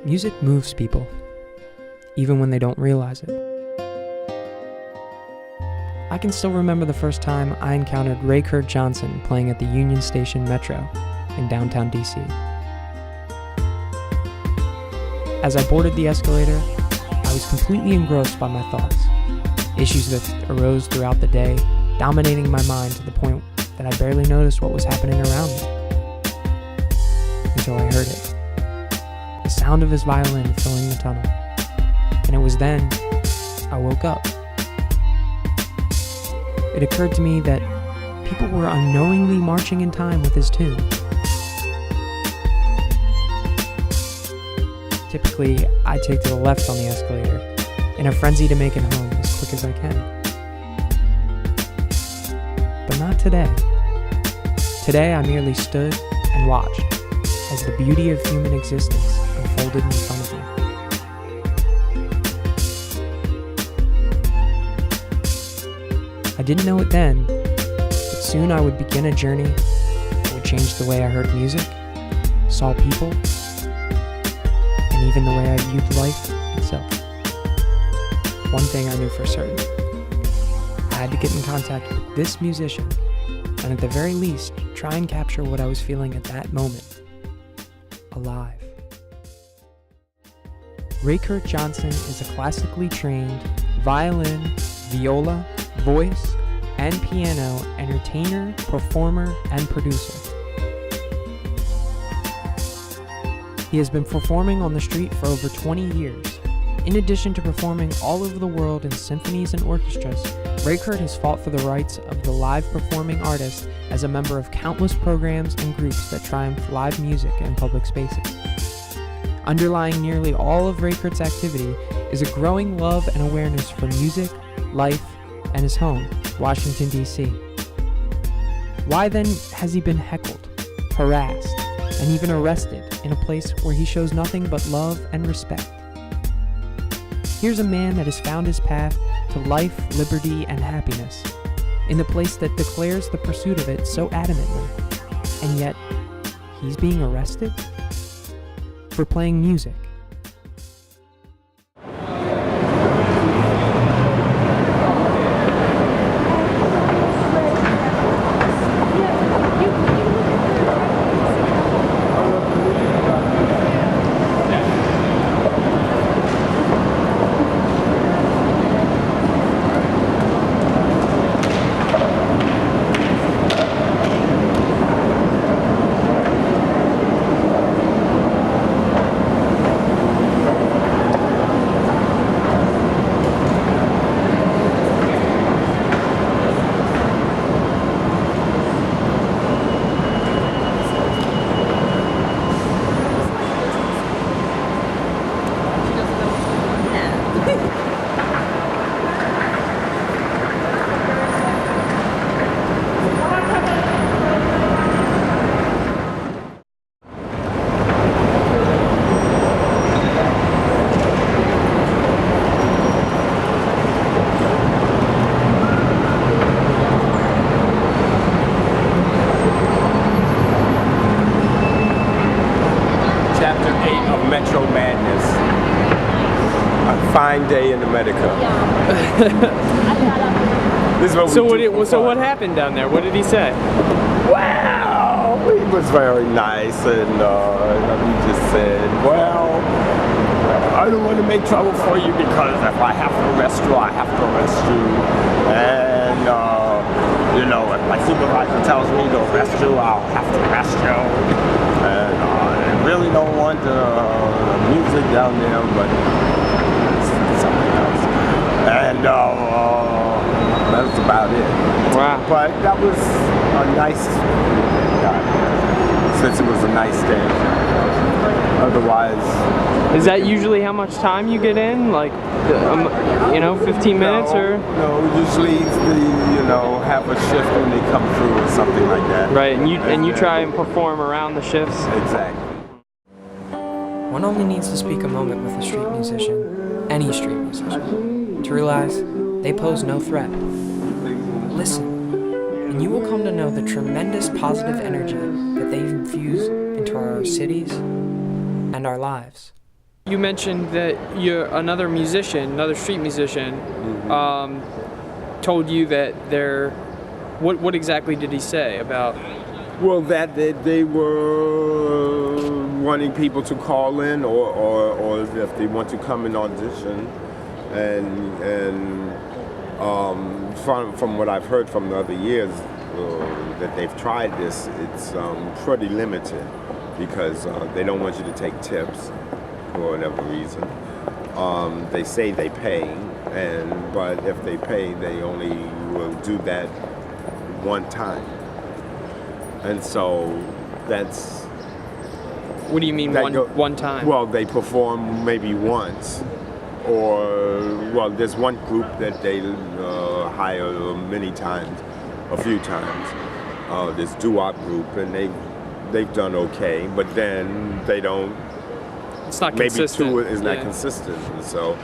Music moves people, even when they don't realize it. I can still remember the first time I encountered Ray Kurt Johnson playing at the Union Station Metro in downtown DC. As I boarded the escalator, I was completely engrossed by my thoughts, issues that arose throughout the day, dominating my mind to the point that I barely noticed what was happening around me. Until I heard it. The sound of his violin filling the tunnel. And it was then I woke up. It occurred to me that people were unknowingly marching in time with his tune. Typically, I take to the left on the escalator, in a frenzy to make it home as quick as I can. But not today. Today, I merely stood and watched as the beauty of human existence unfolded in front of me. I didn't know it then, but soon I would begin a journey that would change the way I heard music, saw people, and even the way I viewed life itself. One thing I knew for certain. I had to get in contact with this musician, and at the very least, try and capture what I was feeling at that moment. Alive. Ray Kurt Johnson is a classically trained violin, viola, voice, and piano entertainer, performer, and producer. He has been performing on the street for over 20 years. In addition to performing all over the world in symphonies and orchestras, Ray Kurt has fought for the rights of the live performing artist as a member of countless programs and groups that triumph live music in public spaces. Underlying nearly all of Ray Kurt's activity is a growing love and awareness for music, life, and his home, Washington, D.C. Why then has he been heckled, harassed, and even arrested in a place where he shows nothing but love and respect? Here's a man that has found his path to life, liberty, and happiness in the place that declares the pursuit of it so adamantly, and yet he's being arrested for playing music. Fine day in America. So what happened down there? What did he say? Well, he was very nice, and he just said, well, I don't want to make trouble for you because if I have to arrest you, I have to arrest you. And, if my supervisor tells me to arrest you, I'll have to arrest you. And I really don't want music down there, but something else. And that's about it. Wow. But that was a nice guy, since it was a nice day. Otherwise... Is that usually how much time you get in? Like, 15 minutes or? No, usually have a shift when they come through or something like that. Right, and you try and perform around the shifts? Exactly. One only needs to speak a moment with a street musician, any street musician, to realize they pose no threat. Listen, and you will come to know the tremendous positive energy that they infuse into our cities and our lives. You mentioned that another street musician, told you that what exactly did he say about? Well, that they were wanting people to call in, or if they want to come and audition, and from what I've heard from the other years that they've tried this, it's pretty limited because they don't want you to take tips for whatever reason. They say they pay, but if they pay, they only will do that one time. And so that's... What do you mean one time? Well, they perform maybe once, or there's one group that they hire a few times. This doo-wop group, and they've done okay, but then they don't. It's not maybe consistent. Two is not consistent, and so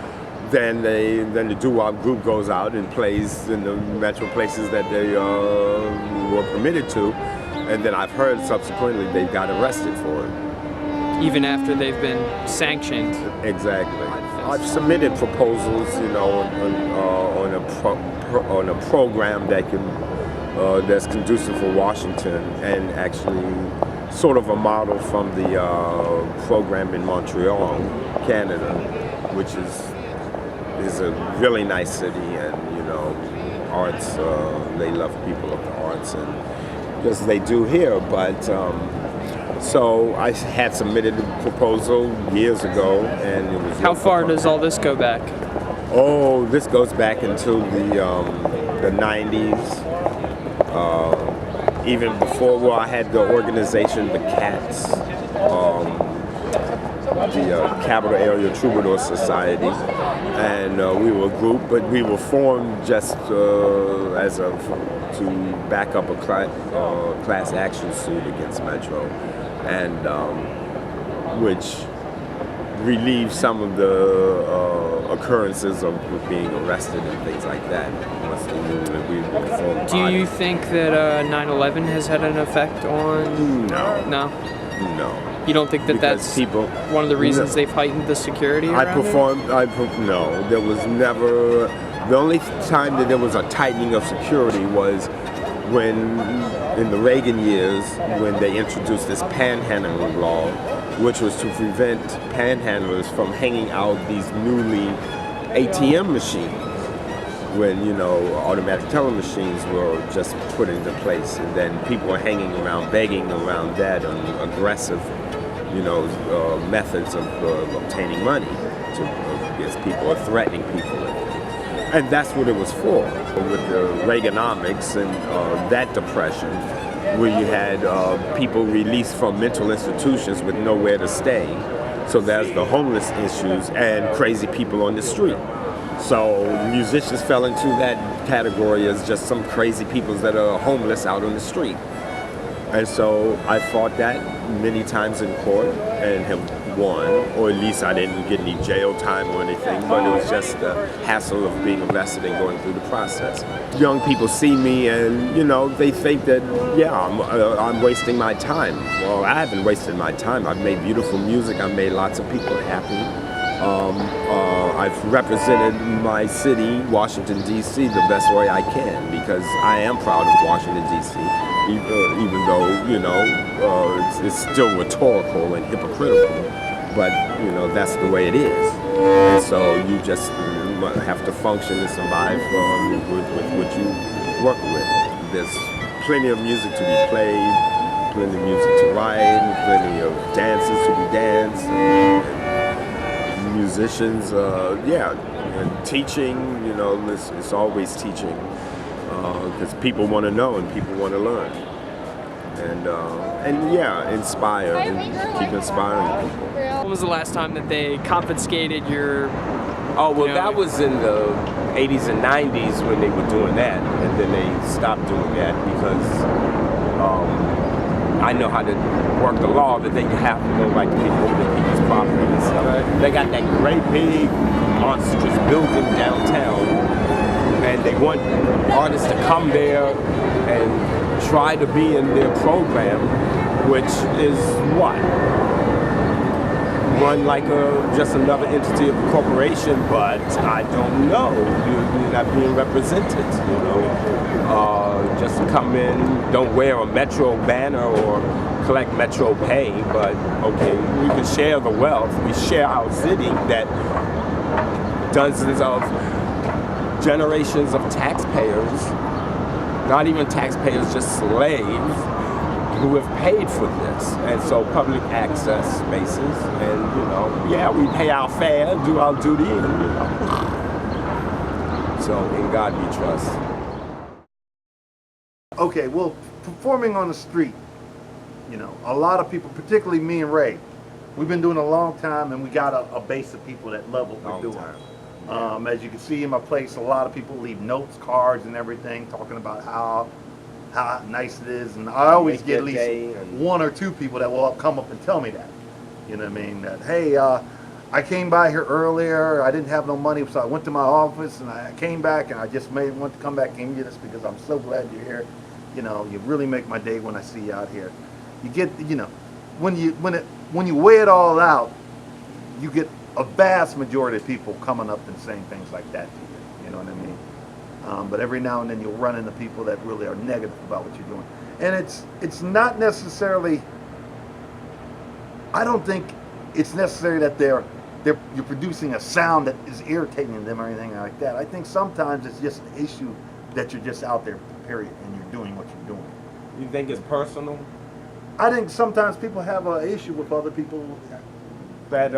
then the doo-wop group goes out and plays in the metro places that they were permitted to. And then I've heard subsequently they got arrested for it. Even after they've been sanctioned. Exactly. I've submitted proposals, on a program that's conducive for Washington, and actually sort of a model from the program in Montreal, Canada, which is a really nice city, and arts. They love people of the arts, and as they do here, but so I had submitted a proposal years ago, and it was... How far does all this go back? Oh, this goes back into the 90s, even before. I had the organization, the CATS, the Capital Area Troubadour Society, and we were a group, but we were formed just to back up a class action suit against Metro, and which relieved some of the occurrences of being arrested and things like that. Do you think that 9/11 has had an effect on? No. You don't think that because that's people, one of the reasons they've heightened the security around No, there was never... The only time that there was a tightening of security was when, in the Reagan years, when they introduced this panhandling law, which was to prevent panhandlers from hanging out these newly ATM machines, when, automatic teller machines were just put into place, and then people were hanging around, begging around that, and aggressive, methods of obtaining money, because people are threatening people. And that's what it was for, with the Reaganomics and that depression, where you had people released from mental institutions with nowhere to stay. So there's the homeless issues and crazy people on the street. So musicians fell into that category as just some crazy people that are homeless out on the street. And so I fought that many times in court and have won, or at least I didn't get any jail time or anything, but it was just the hassle of being arrested and going through the process. Young people see me and, they think that, I'm wasting my time. Well, I haven't wasted my time. I've made beautiful music. I've made lots of people happy. I've represented my city, Washington, D.C., the best way I can, because I am proud of Washington, D.C., even though, it's still rhetorical and hypocritical, but, that's the way it is. And so you just have to function and survive with what you work with. There's plenty of music to be played, plenty of music to write, plenty of dances to be danced, and musicians, and teaching, it's always teaching, because people want to know and people want to learn, and inspire and keep inspiring people. When was the last time that they confiscated your... That was in the 80s and 90s when they were doing that, and then they stopped doing that because I know how to work the law that they have to go like people's property and stuff. They got that great big monstrous building downtown, and they want artists to come there and try to be in their program, which is what? run like just another entity of a corporation, but I don't know. You're not being represented, you know. Just come in, don't wear a Metro banner or collect Metro pay, but okay, we can share the wealth. We share our city that dozens of generations of taxpayers, not even taxpayers, just slaves, who have paid for this. And so public access spaces, and you know, yeah, we pay our fare, do our duty, and you know. So in God we trust. Okay, well, performing on the street, you know, a lot of people, particularly me and Ray, we've been doing it a long time, and we got a base of people that love what we're doing. As you can see in my place, a lot of people leave notes, cards, and everything, talking about how nice it is, and I always get at least one or two people that will come up and tell me that. You know what I mean? That, hey, I came by here earlier, I didn't have no money, so I went to my office, and I came back, and I just want to come back and give you this because I'm so glad you're here. You know, you really make my day when I see you out here. You get, you know, when you weigh it all out, you get a vast majority of people coming up and saying things like that to you. You know what I mean? But every now and then you'll run into people that really are negative about what you're doing, and it's not necessarily. I don't think it's necessary that you're producing a sound that is irritating them or anything like that. I think sometimes it's just an issue that you're just out there, period, and you're doing what you're doing. You think it's personal? I think sometimes people have an issue with other people That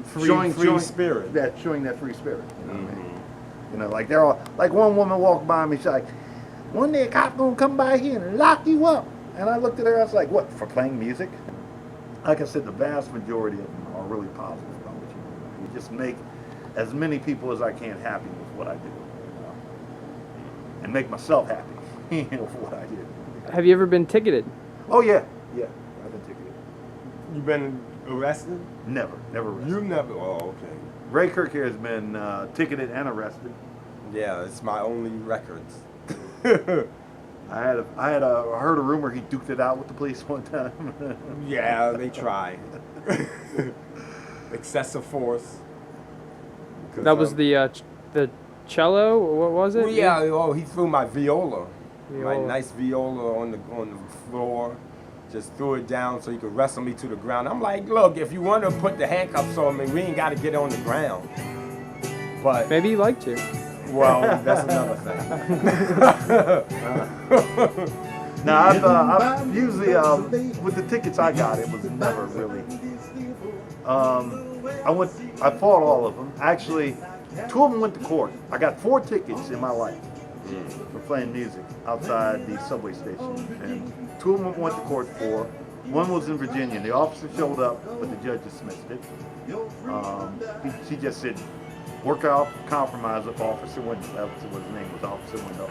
free spirit. That showing that free spirit. You know what I mean? You know, like they're all, like one woman walked by me, she's like, one day a cop gonna come by here and lock you up. And I looked at her, I was like, what, for playing music? Like I said, the vast majority of them are really positive about what you do. You just make as many people as I can happy with what I do, you know? And make myself happy, you know, for what I do. Have you ever been ticketed? Oh yeah, I've been ticketed. You been arrested? Never arrested. You never? Oh, okay. Ray Kirk here has been ticketed and arrested. Yeah, it's my only records. I heard a rumor he duked it out with the police one time. Yeah, they try. Excessive force. That was the cello. What was it? Well, yeah. Oh, he threw my viola. My Viola. nice viola on the floor. Just threw it down so he could wrestle me to the ground. I'm like, look, if you want to put the handcuffs on me, we ain't got to get on the ground. But Maybe you'd like to. well, that's another thing. Now, I've usually, with the tickets I got, it was never really. I fought all of them. Actually, 2 of them went to court. I got 4 tickets in my life for playing music outside the subway station, and 2 of them went to court for. One was in Virginia. The officer showed up, but the judge dismissed it. She just said, work out compromise with Officer Window. That was what his name was, Officer Window.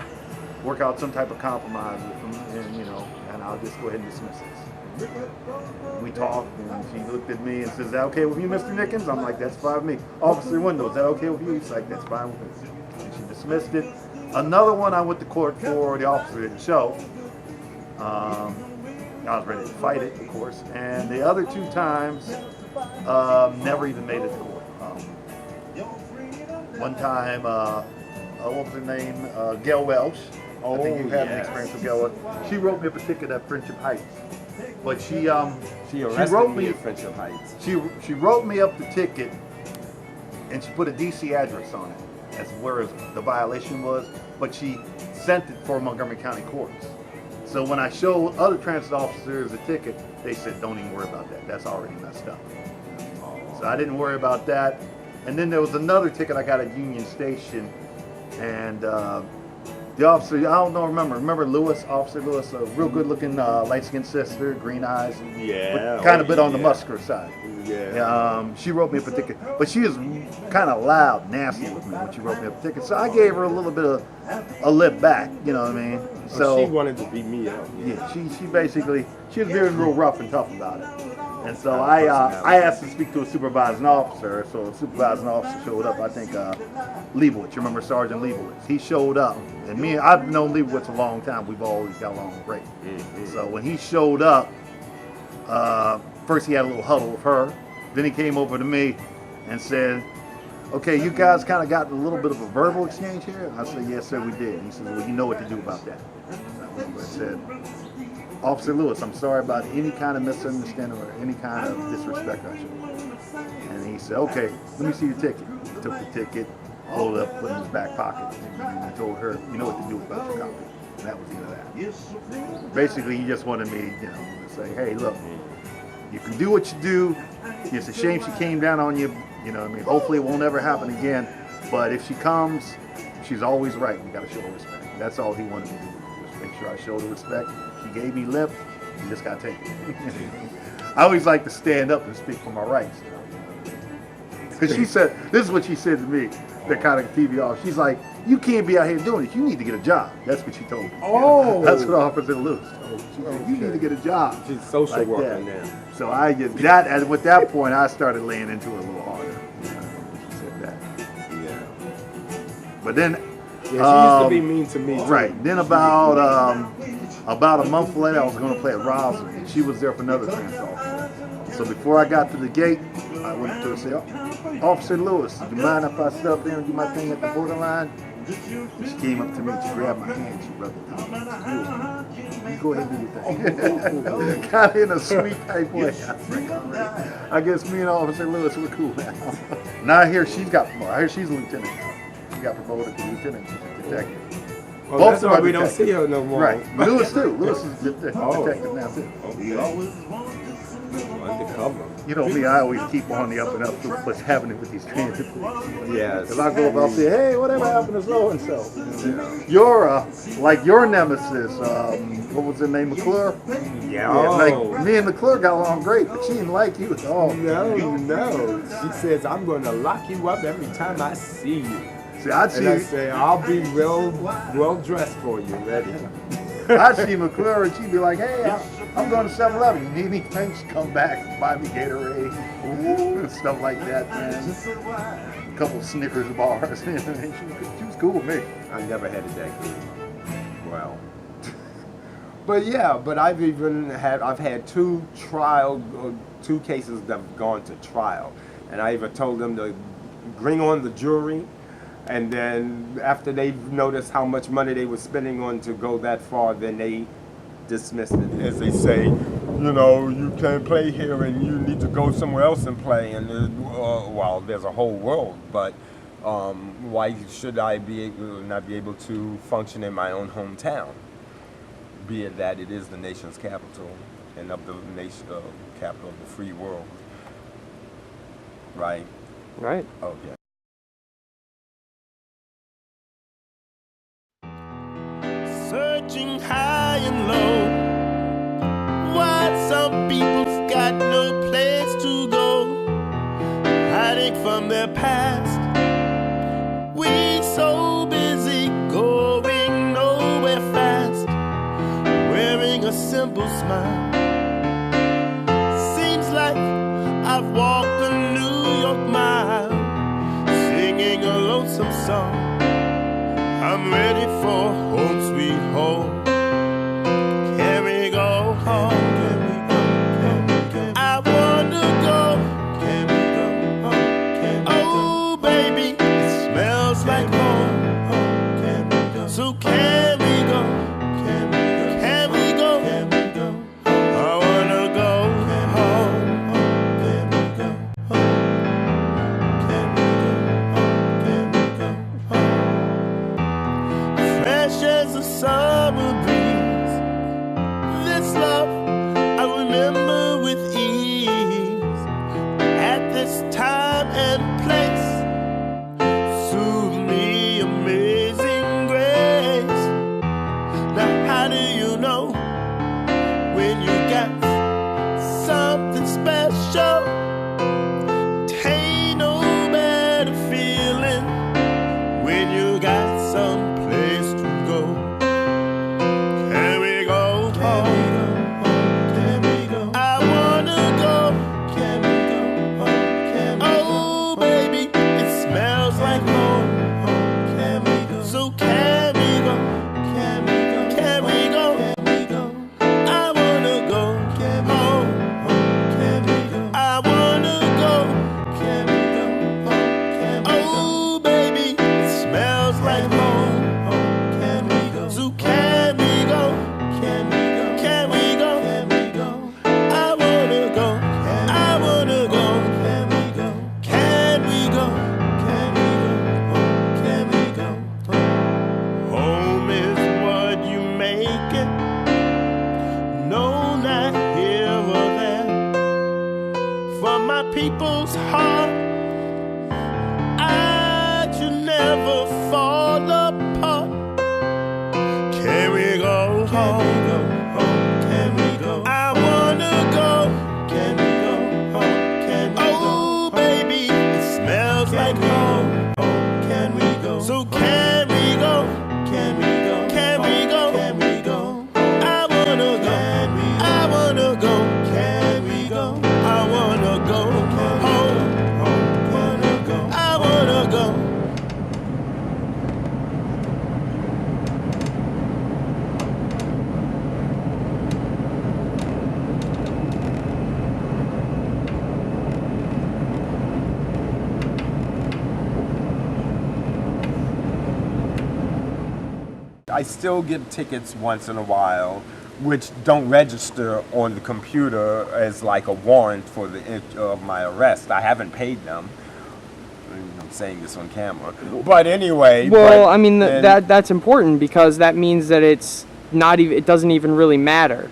Work out some type of compromise with him, and you know, and I'll just go ahead and dismiss this. We talked, and she looked at me and says, "Is that okay with you, Mr. Nickens?" I'm like, "That's fine with me." Officer Window, is that okay with you? He's like, "That's fine with me." And she dismissed it. Another one I went to court for, the officer didn't show. I was ready to fight it, of course. And the other 2 times, never even made it to court. One time, what was her name? Gail Welsh. I think you had an experience with Gail Welsh. She wrote me up a ticket at Friendship Heights. But she wrote me at Friendship Heights. She wrote me up the ticket, and she put a DC address on it as where the violation was. But she sent it for Montgomery County courts. So when I showed other transit officers the ticket, they said, "Don't even worry about that. That's already messed up." So I didn't worry about that. And then there was another ticket I got at Union Station, and the officer, I don't know, remember Lewis, Officer Lewis, a real good-looking light-skinned sister, green eyes, Yeah. kind of bit on the muscular side. Yeah. She wrote me up a ticket, but she was kind of loud, nasty with me when she wrote me up a ticket. So I gave her a little bit of a lip back, you know what I mean? So she wanted to beat me up. yeah, she was being real rough and tough about it. And so I asked to speak to a supervising officer. So a supervising officer showed up. I think Leibowitz. You remember Sergeant Leibowitz? He showed up, and I've known Leibowitz a long time. We've always got along great. So when he showed up, first he had a little huddle with her, Then he came over to me and said, okay, you guys kind of got a little bit of a verbal exchange here? I said, yes, sir, we did. And he said, well, you know what to do about that. I said, Officer Lewis, I'm sorry about any kind of misunderstanding or any kind of disrespect I showed. And he said, okay, let me see your ticket. He took the ticket, pulled it up, put it in his back pocket, and he told her, you know what to do about your copy. And that was the end of that. Basically, he just wanted me, you know, to say, hey, look, you can do what you do. It's a shame she came down on you. You know what I mean? Hopefully it won't ever happen again. But if she comes, she's always right. You got to show her respect. That's all he wanted me to do. Just make sure I showed her respect. She gave me lip. You just got to take it. I always like to stand up and speak for my rights. Because she said, this is what she said to me that kind of TV off. She's like, you can't be out here doing this. You need to get a job. That's what she told me. Oh. That's what Officer Lewis told me. She said, you need to get a job. She's social like worker that. now. So I just, that, and with that point, I started laying into it a little harder. You know, she said that. Yeah. But then, Yeah, she used to be mean to me too. Right. Then about a month later, I was going to play at Roslyn, and she was there for another transfer. So before I got to the gate, I went to her and said, oh, Officer Lewis, do you mind if I sit up there and do my thing at the borderline? And she came up to me, she grabbed my hand, she rubbed it down. You go ahead and do your thing. Kind of in a sweet type way. I guess me and Officer Lewis were cool now. Now I hear she's a lieutenant now. She got promoted to lieutenant detective. Oh, that's why we don't see her no more. Right. Lewis too. Lewis is detective now too. Undercover. You know me, I always keep on the up and up what's happening with these transit police. Yes. Because I go up and say, hey, whatever happened to so and so? You're like your nemesis. What was her name, McClure? Yeah. Like me and McClure got along great, but she didn't like you at all. No. She says, I'm going to lock you up every time I see you. See, I say, I'll be well dressed for you, ready. I'd see McClure and she'd be like, hey, I'm going to 7-Eleven. You need anything? She'd come back, buy me Gatorade, and stuff like that, man. A couple of Snickers bars. She was cool with me. I never had it that good. Wow. But yeah, but I've had two cases that have gone to trial. And I even told them to bring on the jury. And then after they noticed how much money they were spending on to go that far, then they dismissed it. As they say, you know, you can't play here and you need to go somewhere else and play. And well, there's a whole world, but why should I not be able to function in my own hometown? Be it that it is the nation's capital and of the nation, capital of the free world. Right? Right. Okay. Searching high and low, why some people's got no place to go, hiding from their past. We so busy going nowhere fast, wearing a simple smile. Seems like I've walked a New York mile, singing a lonesome song. I'm ready for home sweet home. Can we go home? Can we go? Can we go? I wanna go. Can we go home? Can we go? Oh baby, it smells like home. Can we go? So can we go? Can we go? Can we go? Can we go? I wanna go home. Can we go home? Can we go home? Can we go home? Fresh as a summer from my people's heart. I should never fall apart. Can we go home? Can we go home? Can we go? I wanna go. Can we go home? Can we go? Oh, baby, it smells like home. Can we go? So can we go? Can we go? Can we go? Can we go? I wanna go. I wanna go. Can we go? I wanna go home. Wanna go. I wanna go. I still get tickets once in a while, which don't register on the computer as like a warrant for of my arrest. I haven't paid them. I'm saying this on camera, but anyway. Well, I mean that's important because that means that it's not even. It doesn't even really matter.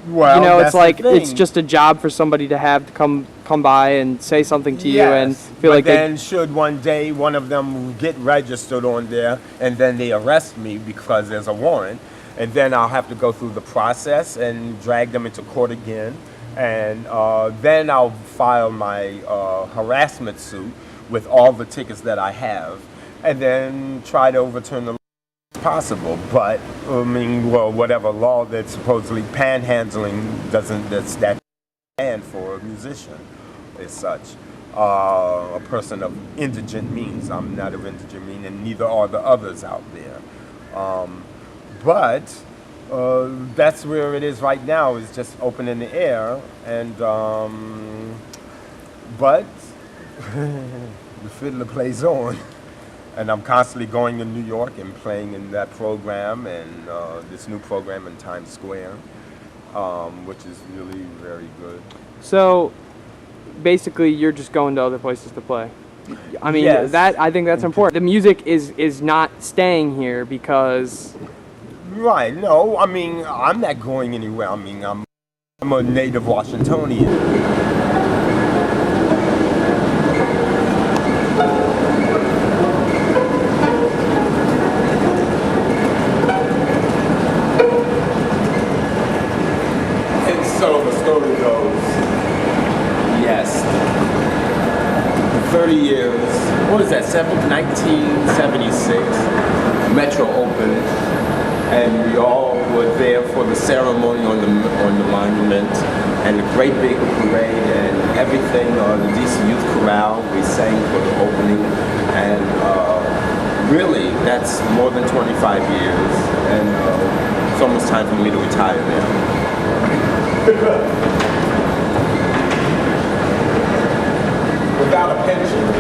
Well, you know, that's it's like the thing. it's just a job for somebody to have to come by and say something to you and Yes, feel but like then should one day one of them get registered on there and then they arrest me because there's a warrant, and then I'll have to go through the process and drag them into court again, and then I'll file my harassment suit with all the tickets that I have, and then try to overturn the law if possible. But I mean, well, whatever law that supposedly panhandling that's that banned for a musician as such. A person of indigent means. I'm not of indigent means, and neither are the others out there. But that's where it is right now, is just open in the air. And but the fiddler plays on. And I'm constantly going to New York and playing in that program and this new program in Times Square, which is really very good. So basically you're just going to other places to play. I mean, Yes. I think that's important. The music is not staying here because Right, no, I mean, I'm not going anywhere. I mean, I'm a native Washingtonian. And so the story goes, yes, 30 years, what is that, 1976, Metro opened, and we all were there for the ceremony on the monument, and the great big parade and everything, the DC Youth Chorale, we sang for the opening, and really, that's more than 25 years, and it's almost time for me to retire now. Without a pension.